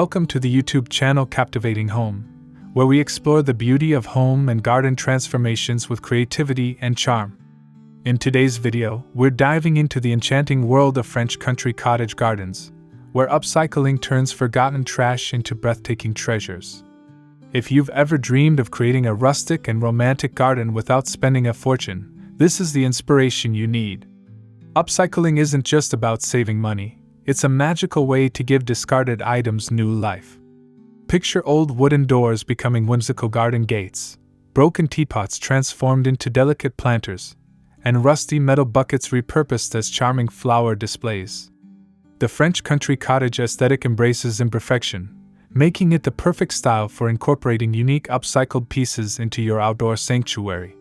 Welcome to the YouTube channel Captivating Home, where we explore the beauty of home and garden transformations with creativity and charm. In today's video, we're diving into the enchanting world of French country cottage gardens, where upcycling turns forgotten trash into breathtaking treasures. If you've ever dreamed of creating a rustic and romantic garden without spending a fortune, this is the inspiration you need. Upcycling isn't just about saving money, it's a magical way to give discarded items new life. Picture old wooden doors becoming whimsical garden gates, broken teapots transformed into delicate planters, and rusty metal buckets repurposed as charming flower displays. The French country cottage aesthetic embraces imperfection, making it the perfect style for incorporating unique upcycled pieces into your outdoor sanctuary.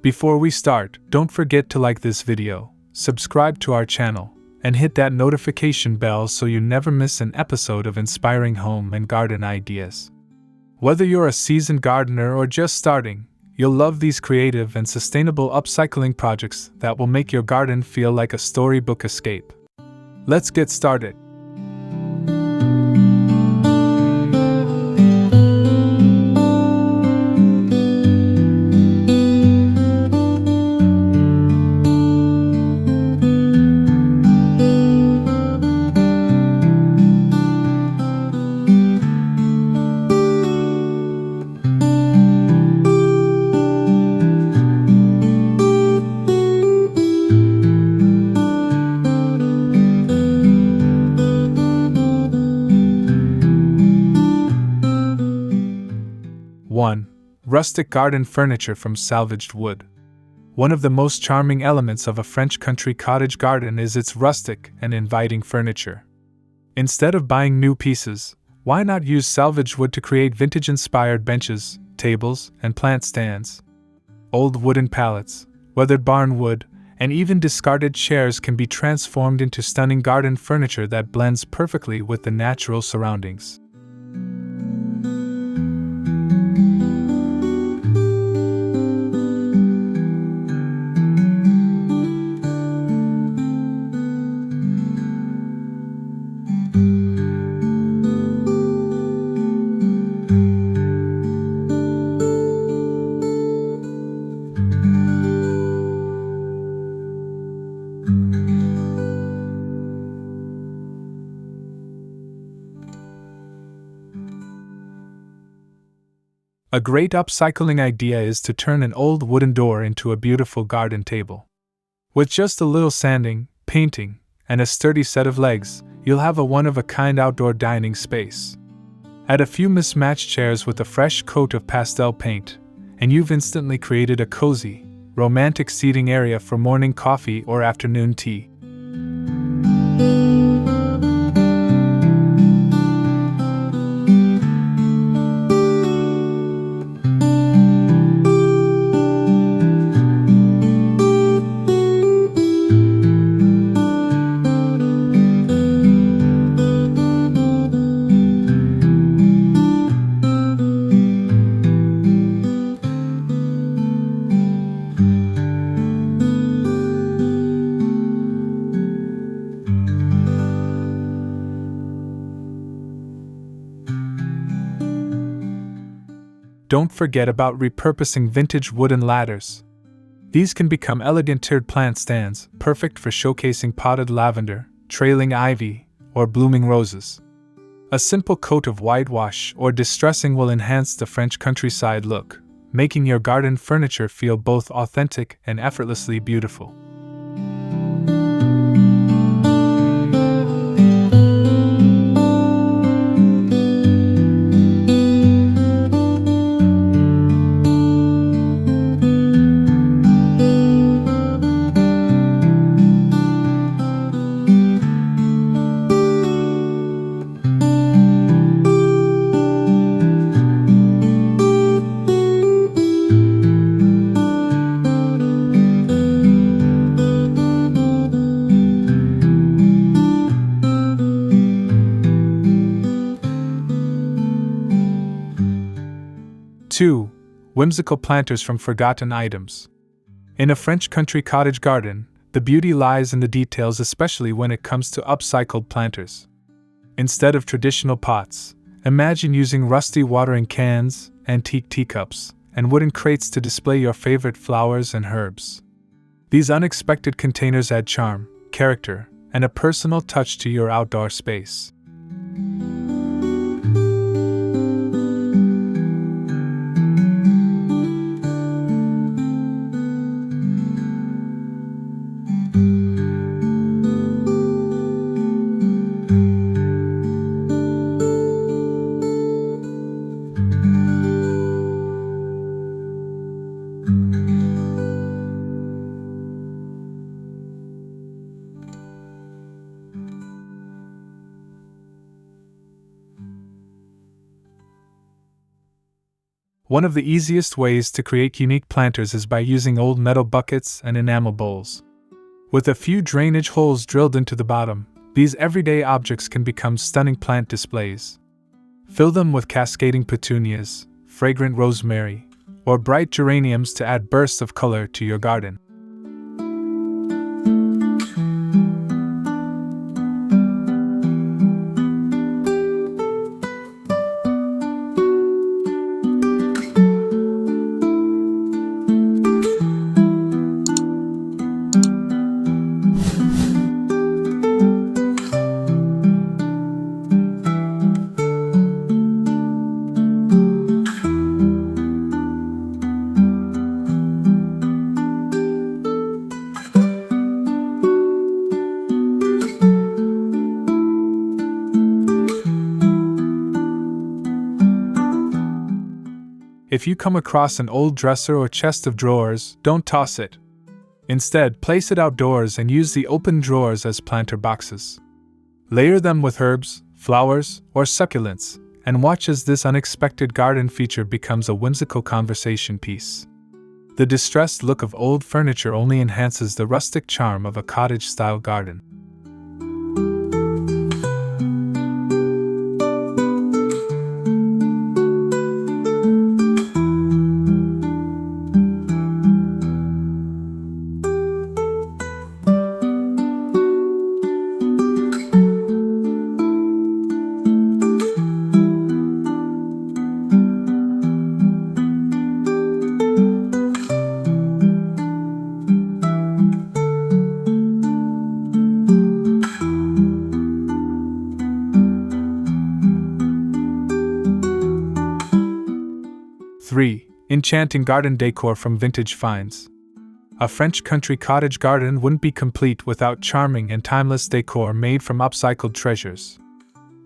Before we start, don't forget to like this video, subscribe to our channel, and hit that notification bell so you never miss an episode of inspiring home and garden ideas. Whether you're a seasoned gardener or just starting, you'll love these creative and sustainable upcycling projects that will make your garden feel like a storybook escape. Let's get started. Rustic garden furniture from salvaged wood. One of the most charming elements of a French country cottage garden is its rustic and inviting furniture. Instead of buying new pieces, why not use salvaged wood to create vintage-inspired benches, tables, and plant stands? Old wooden pallets, weathered barn wood, and even discarded chairs can be transformed into stunning garden furniture that blends perfectly with the natural surroundings. A great upcycling idea is to turn an old wooden door into a beautiful garden table. With just a little sanding, painting, and a sturdy set of legs, you'll have a one-of-a-kind outdoor dining space. Add a few mismatched chairs with a fresh coat of pastel paint, and you've instantly created a cozy, romantic seating area for morning coffee or afternoon tea. Don't forget about repurposing vintage wooden ladders. These can become elegant tiered plant stands, perfect for showcasing potted lavender, trailing ivy, or blooming roses. A simple coat of whitewash or distressing will enhance the French countryside look, making your garden furniture feel both authentic and effortlessly beautiful. Two, whimsical planters from forgotten items. In a French country cottage garden, the beauty lies in the details, especially when it comes to upcycled planters. Instead of traditional pots, imagine using rusty watering cans, antique teacups, and wooden crates to display your favorite flowers and herbs. These unexpected containers add charm, character, and a personal touch to your outdoor space. One of the easiest ways to create unique planters is by using old metal buckets and enamel bowls. With a few drainage holes drilled into the bottom, these everyday objects can become stunning plant displays. Fill them with cascading petunias, fragrant rosemary, or bright geraniums to add bursts of color to your garden. If you come across an old dresser or chest of drawers, don't toss it. Instead, place it outdoors and use the open drawers as planter boxes. Layer them with herbs, flowers, or succulents, and watch as this unexpected garden feature becomes a whimsical conversation piece. The distressed look of old furniture only enhances the rustic charm of a cottage-style garden. Enchanting garden decor from vintage finds. A French country cottage garden wouldn't be complete without charming and timeless decor made from upcycled treasures.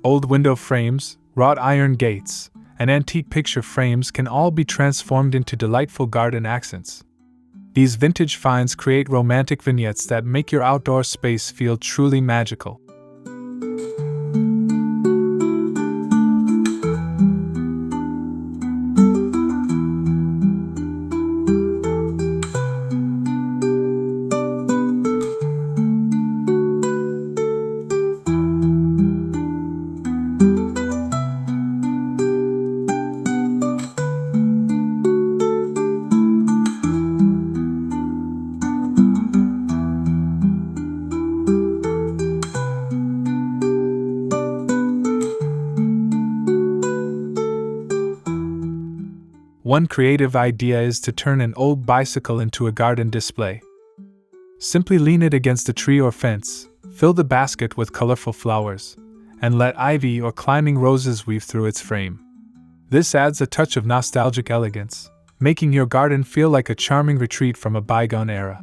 Old window frames, wrought iron gates, and antique picture frames can all be transformed into delightful garden accents. These vintage finds create romantic vignettes that make your outdoor space feel truly magical. One creative idea is to turn an old bicycle into a garden display. Simply lean it against a tree or fence, fill the basket with colorful flowers, and let ivy or climbing roses weave through its frame. This adds a touch of nostalgic elegance, making your garden feel like a charming retreat from a bygone era.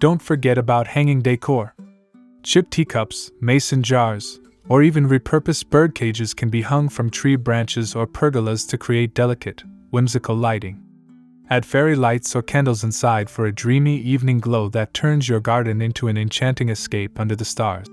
Don't forget about hanging decor. Chipped teacups, mason jars, or even repurposed bird cages can be hung from tree branches or pergolas to create delicate, whimsical lighting. Add fairy lights or candles inside for a dreamy evening glow that turns your garden into an enchanting escape under the stars.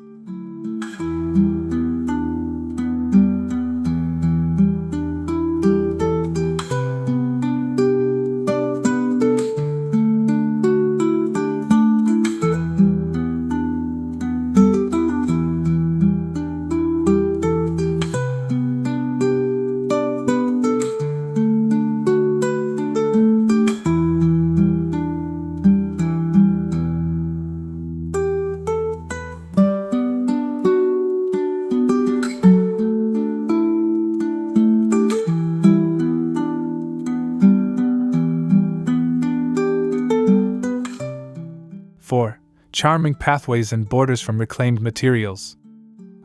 Charming pathways and borders from reclaimed materials.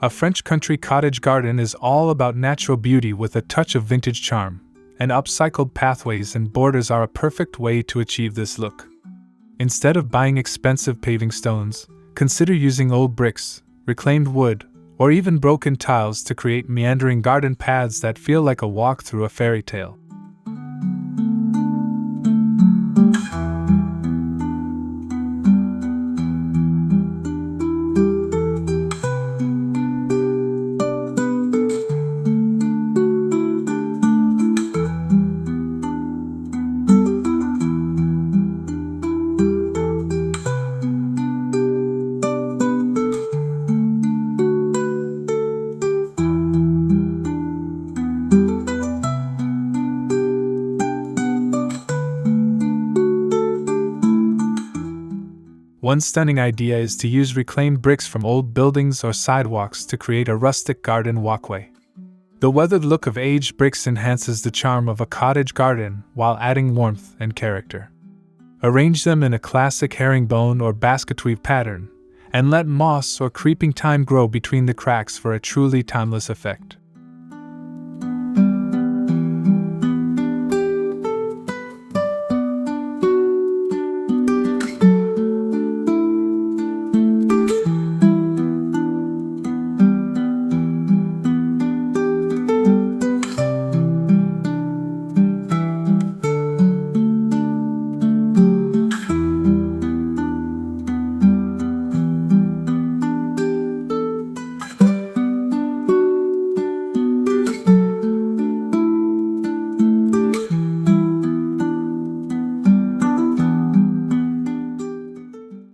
A French country cottage garden is all about natural beauty with a touch of vintage charm, and upcycled pathways and borders are a perfect way to achieve this look. Instead of buying expensive paving stones, consider using old bricks, reclaimed wood, or even broken tiles to create meandering garden paths that feel like a walk through a fairy tale. One stunning idea is to use reclaimed bricks from old buildings or sidewalks to create a rustic garden walkway. The weathered look of aged bricks enhances the charm of a cottage garden while adding warmth and character. Arrange them in a classic herringbone or basket weave pattern, and let moss or creeping thyme grow between the cracks for a truly timeless effect.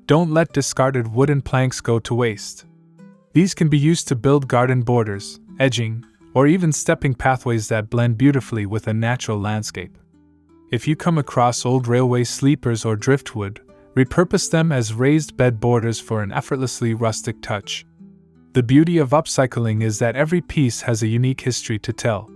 Don't let discarded wooden planks go to waste. These can be used to build garden borders, edging, or even stepping pathways that blend beautifully with a natural landscape. If you come across old railway sleepers or driftwood, repurpose them as raised bed borders for an effortlessly rustic touch. The beauty of upcycling is that every piece has a unique history to tell.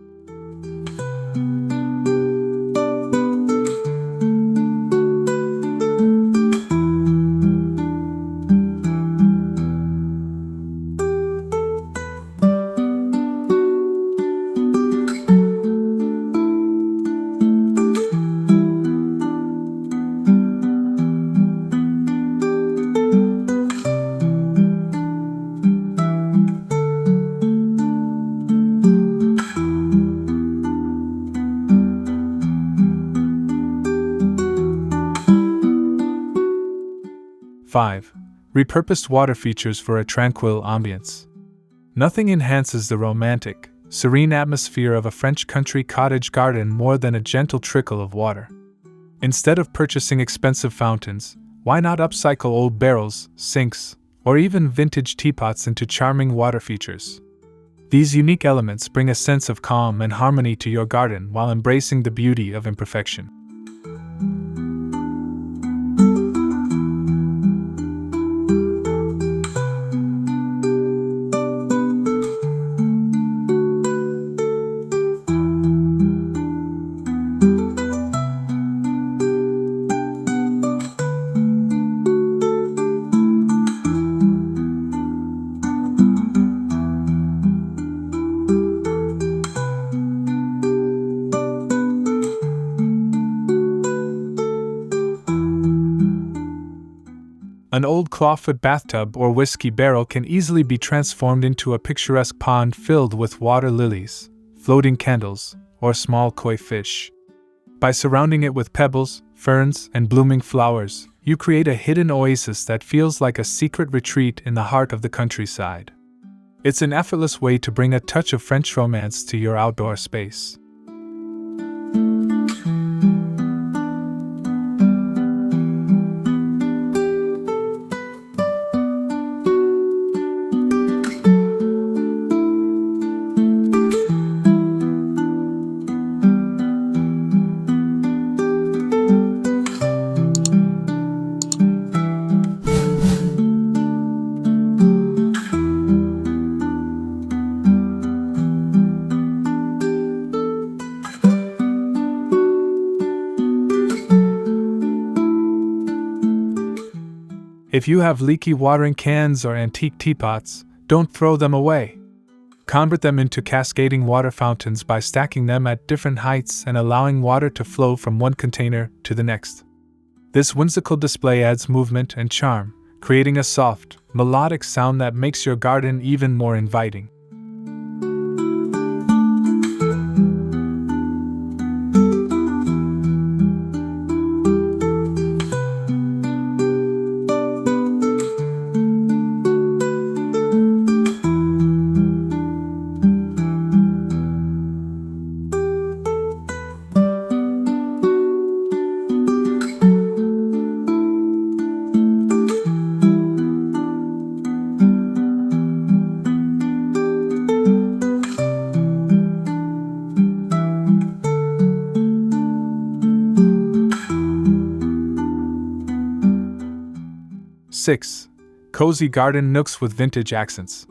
Five. Repurposed water features for a tranquil ambience. Nothing enhances the romantic, serene atmosphere of a French country cottage garden more than a gentle trickle of water. Instead of purchasing expensive fountains, why not upcycle old barrels, sinks, or even vintage teapots into charming water features? These unique elements bring a sense of calm and harmony to your garden while embracing the beauty of imperfection. An old clawfoot bathtub or whiskey barrel can easily be transformed into a picturesque pond filled with water lilies, floating candles, or small koi fish. By surrounding it with pebbles, ferns, and blooming flowers, you create a hidden oasis that feels like a secret retreat in the heart of the countryside. It's an effortless way to bring a touch of French romance to your outdoor space. If you have leaky watering cans or antique teapots, don't throw them away. Convert them into cascading water fountains by stacking them at different heights and allowing water to flow from one container to the next. This whimsical display adds movement and charm, creating a soft, melodic sound that makes your garden even more inviting. Six, cozy garden nooks with vintage accents.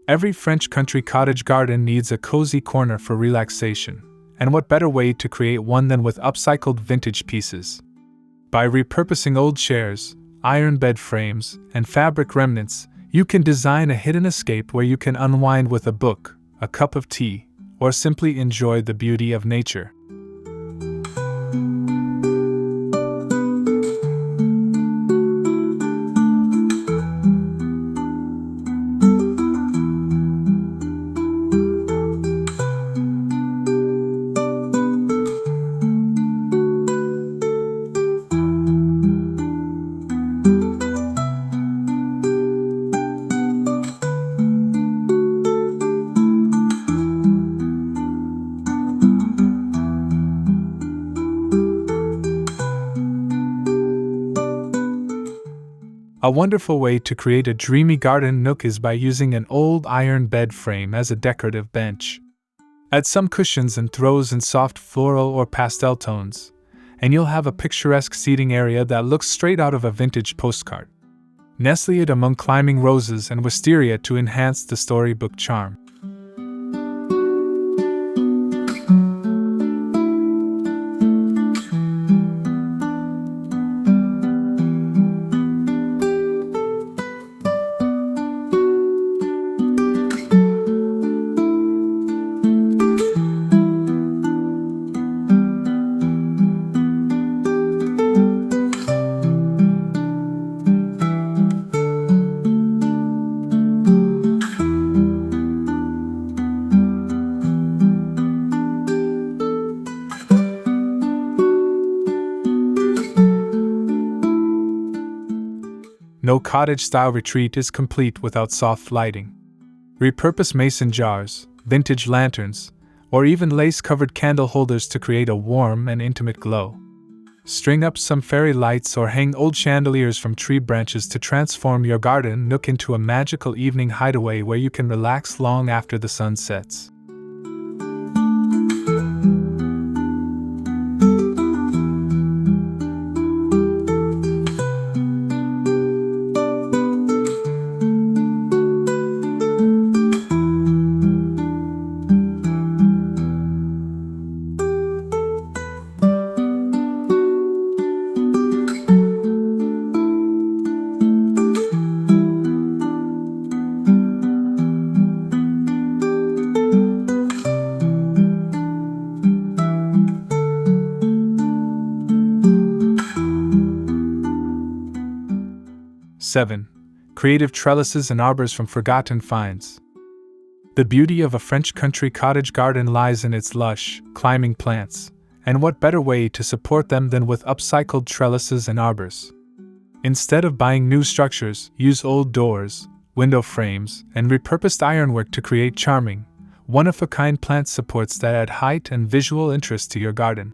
Every French country cottage garden needs a cozy corner for relaxation, and what better way to create one than with upcycled vintage pieces? By repurposing old chairs, iron bed frames, and fabric remnants, you can design a hidden escape where you can unwind with a book, a cup of tea, or simply enjoy the beauty of nature. A wonderful way to create a dreamy garden nook is by using an old iron bed frame as a decorative bench. Add some cushions and throws in soft floral or pastel tones, and you'll have a picturesque seating area that looks straight out of a vintage postcard. Nestle it among climbing roses and wisteria to enhance the storybook charm. No cottage-style retreat is complete without soft lighting. Repurpose mason jars, vintage lanterns, or even lace-covered candle holders to create a warm and intimate glow. String up some fairy lights or hang old chandeliers from tree branches to transform your garden nook into a magical evening hideaway where you can relax long after the sun sets. Seven, creative trellises and arbors from forgotten finds. The beauty of a French country cottage garden lies in its lush, climbing plants, And what better way to support them than with upcycled trellises and arbors? Instead of buying new structures, use old doors, window frames, and repurposed ironwork to create charming, one-of-a-kind plant supports that add height and visual interest to your garden.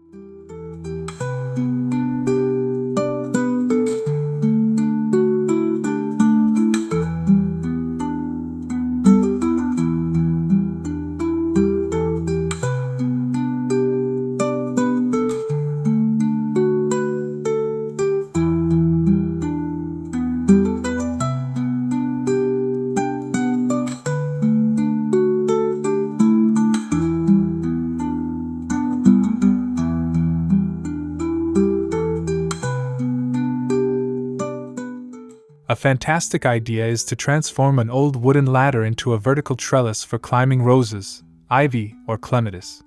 A fantastic idea is to transform an old wooden ladder into a vertical trellis for climbing roses, ivy, or clematis.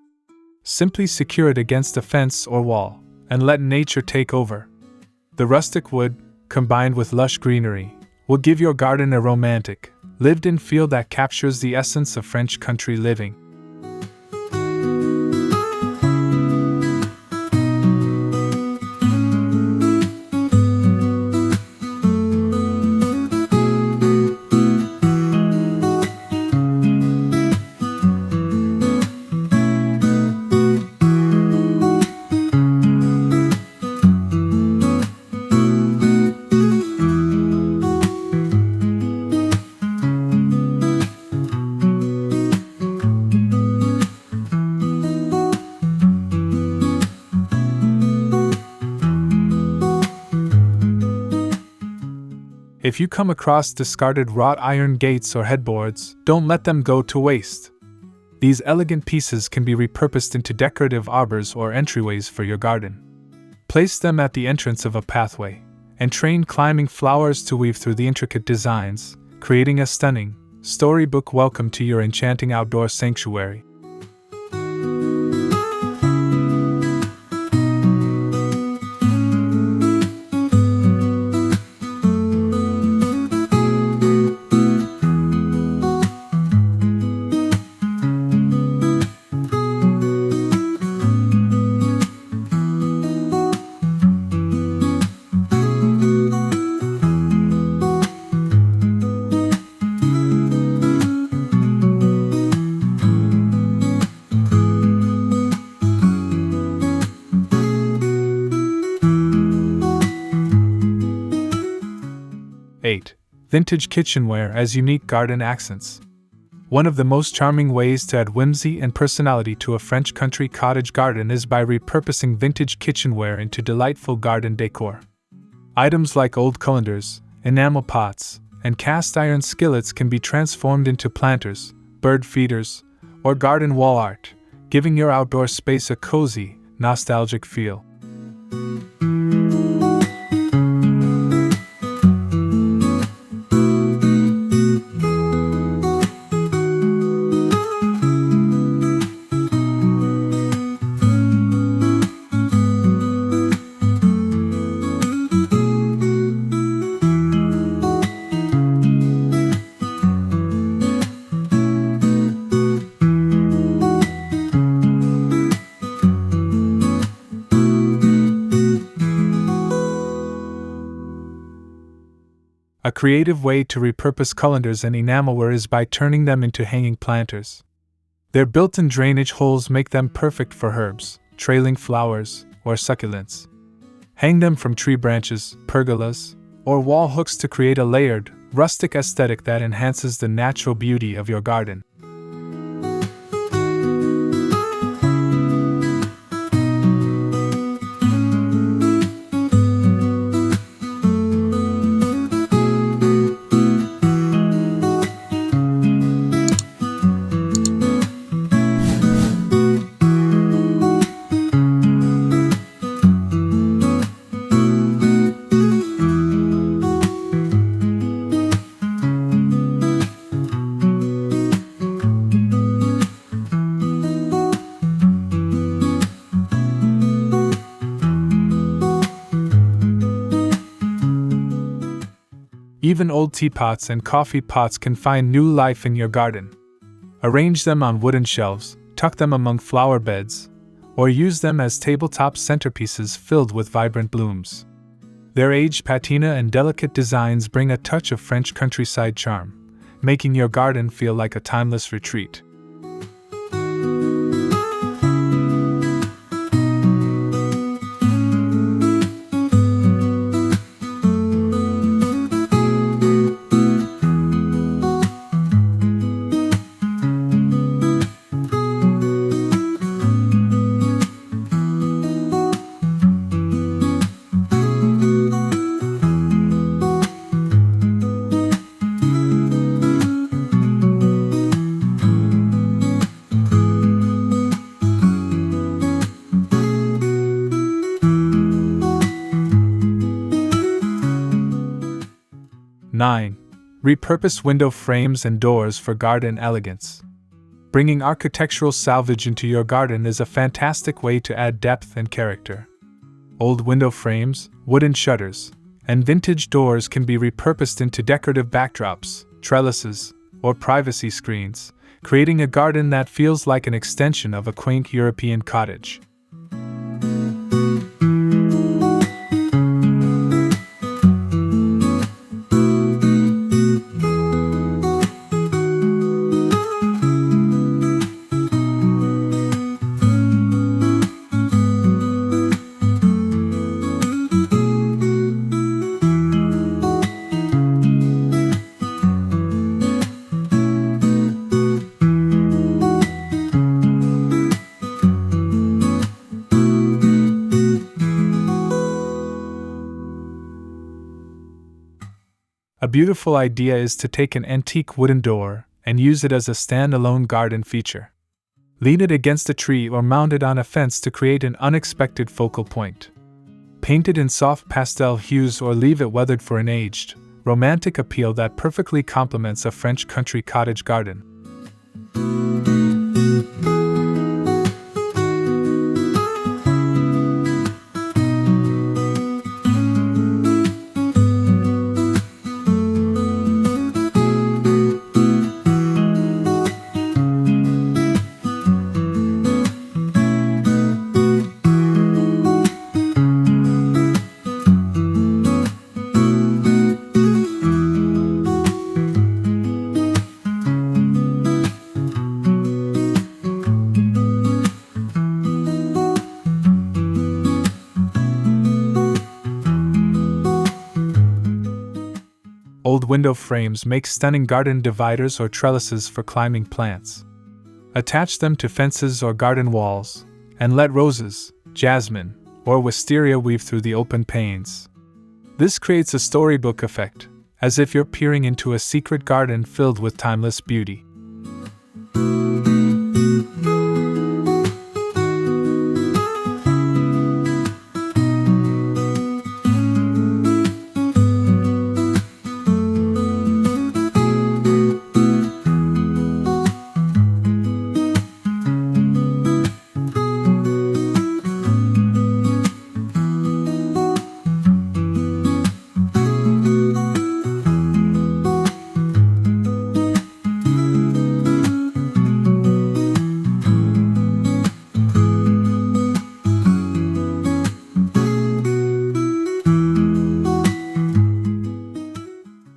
Simply secure it against a fence or wall, and let nature take over. The rustic wood, combined with lush greenery, will give your garden a romantic, lived-in feel that captures the essence of French country living. If you come across discarded wrought iron gates or headboards, don't let them go to waste. These elegant pieces can be repurposed into decorative arbors or entryways for your garden. Place them at the entrance of a pathway, and train climbing flowers to weave through the intricate designs, creating a stunning, storybook welcome to your enchanting outdoor sanctuary. Vintage kitchenware as unique garden accents. One of the most charming ways to add whimsy and personality to a French country cottage garden is by repurposing vintage kitchenware into delightful garden decor. Items like old colanders, enamel pots, and cast iron skillets can be transformed into planters, bird feeders, or garden wall art, giving your outdoor space a cozy, nostalgic feel. A creative way to repurpose colanders and enamelware is by turning them into hanging planters. Their built-in drainage holes make them perfect for herbs, trailing flowers, or succulents. Hang them from tree branches, pergolas, or wall hooks to create a layered, rustic aesthetic that enhances the natural beauty of your garden. Even old teapots and coffee pots can find new life in your garden. Arrange them on wooden shelves, tuck them among flower beds, or use them as tabletop centerpieces filled with vibrant blooms. Their aged patina and delicate designs bring a touch of French countryside charm, making your garden feel like a timeless retreat. (9) Repurposed window frames and doors for garden elegance. Bringing architectural salvage into your garden is a fantastic way to add depth and character. Old window frames, wooden shutters, and vintage doors can be repurposed into decorative backdrops, trellises, or privacy screens, creating a garden that feels like an extension of a quaint European cottage. A beautiful idea is to take an antique wooden door and use it as a standalone garden feature. Lean it against a tree or mount it on a fence to create an unexpected focal point. Paint it in soft pastel hues or leave it weathered for an aged, romantic appeal that perfectly complements a French country cottage garden. Old window frames make stunning garden dividers or trellises for climbing plants. Attach them to fences or garden walls, and let roses, jasmine, or wisteria weave through the open panes. This creates a storybook effect, as if you're peering into a secret garden filled with timeless beauty.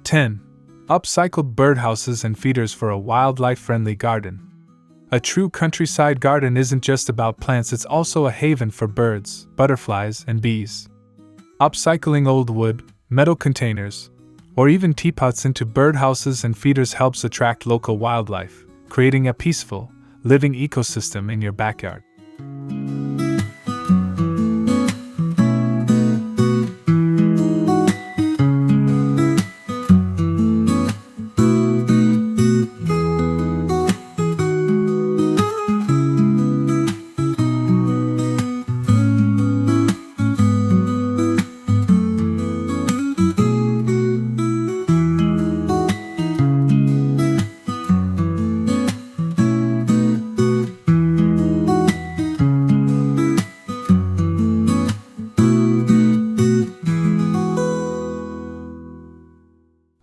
(10) Upcycled birdhouses and feeders for a wildlife-friendly garden. A true countryside garden isn't just about plants, it's also a haven for birds, butterflies, and bees. Upcycling old wood, metal containers, or even teapots into birdhouses and feeders helps attract local wildlife, creating a peaceful, living ecosystem in your backyard.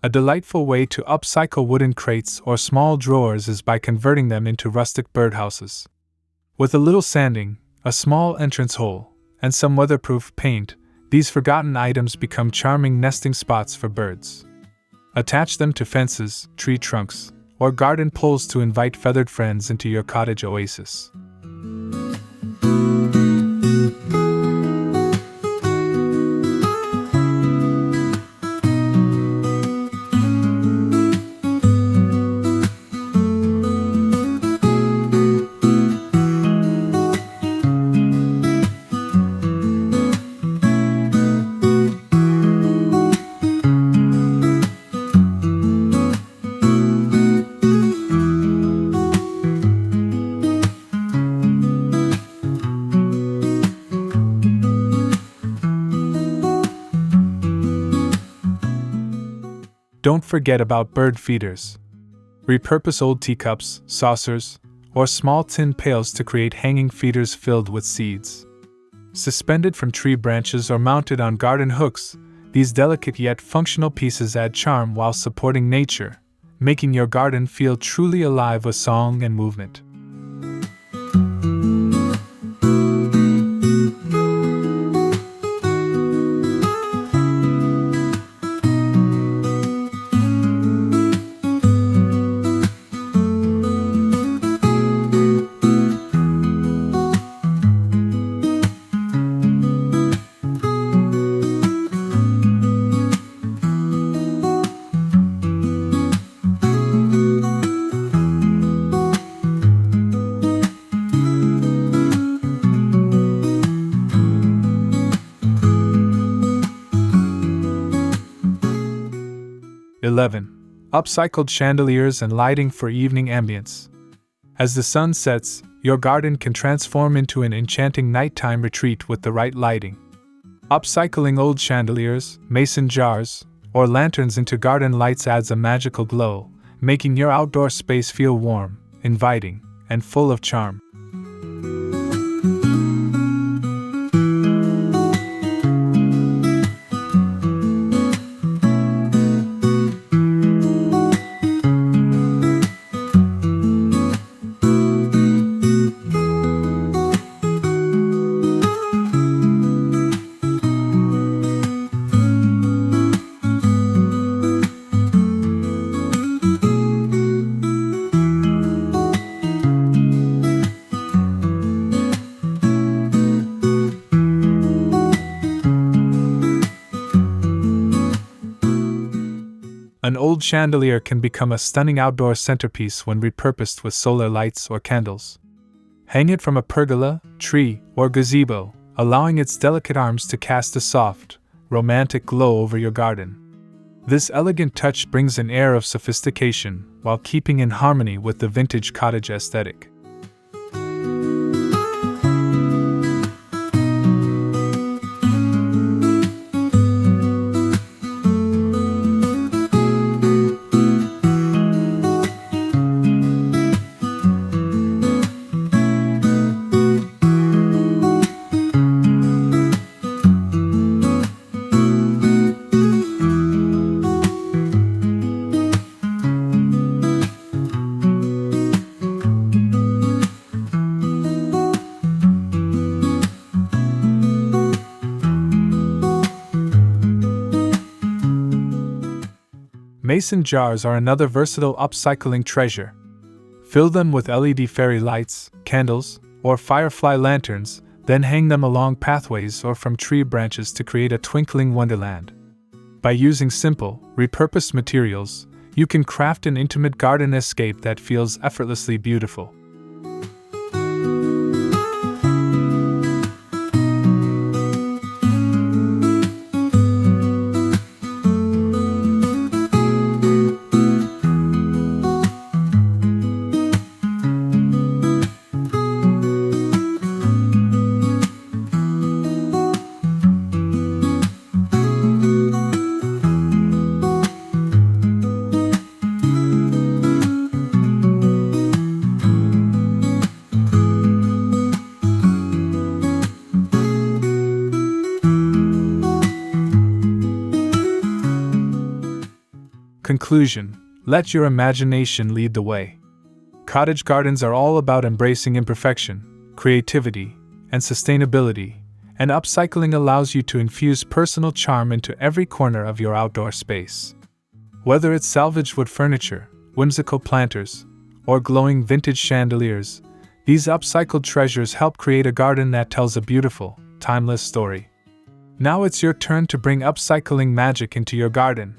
A delightful way to upcycle wooden crates or small drawers is by converting them into rustic birdhouses. With a little sanding, a small entrance hole, and some weatherproof paint, these forgotten items become charming nesting spots for birds. Attach them to fences, tree trunks, or garden poles to invite feathered friends into your cottage oasis. Don't forget about bird feeders. Repurpose old teacups, saucers, or small tin pails to create hanging feeders filled with seeds. Suspended from tree branches or mounted on garden hooks, these delicate yet functional pieces add charm while supporting nature, making your garden feel truly alive with song and movement. Upcycled chandeliers and lighting for evening ambience. As the sun sets, your garden can transform into an enchanting nighttime retreat with the right lighting. Upcycling old chandeliers, mason jars, or lanterns into garden lights adds a magical glow, making your outdoor space feel warm, inviting, and full of charm. 'An old chandelier can become a stunning outdoor centerpiece when repurposed with solar lights or candles. Hang it from a pergola, tree, or gazebo, allowing its delicate arms to cast a soft, romantic glow over your garden. This elegant touch brings an air of sophistication while keeping in harmony with the vintage cottage aesthetic. Mason jars are another versatile upcycling treasure. Fill them with LED fairy lights, candles, or firefly lanterns, then hang them along pathways or from tree branches to create a twinkling wonderland. By using simple, repurposed materials, you can craft an intimate garden escape that feels effortlessly beautiful. Conclusion: let your imagination lead the way. Cottage gardens are all about embracing imperfection, creativity, and sustainability, and upcycling allows you to infuse personal charm into every corner of your outdoor space. Whether it's salvaged wood furniture, whimsical planters, or glowing vintage chandeliers, these upcycled treasures help create a garden that tells a beautiful, timeless story. Now it's your turn to bring upcycling magic into your garden.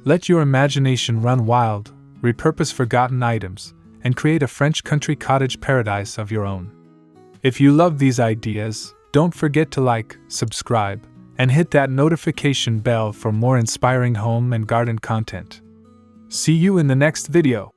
Let your imagination run wild, repurpose forgotten items, and create a French country cottage paradise of your own. If you love these ideas, don't forget to like, subscribe, and hit that notification bell for more inspiring home and garden content. See you in the next video.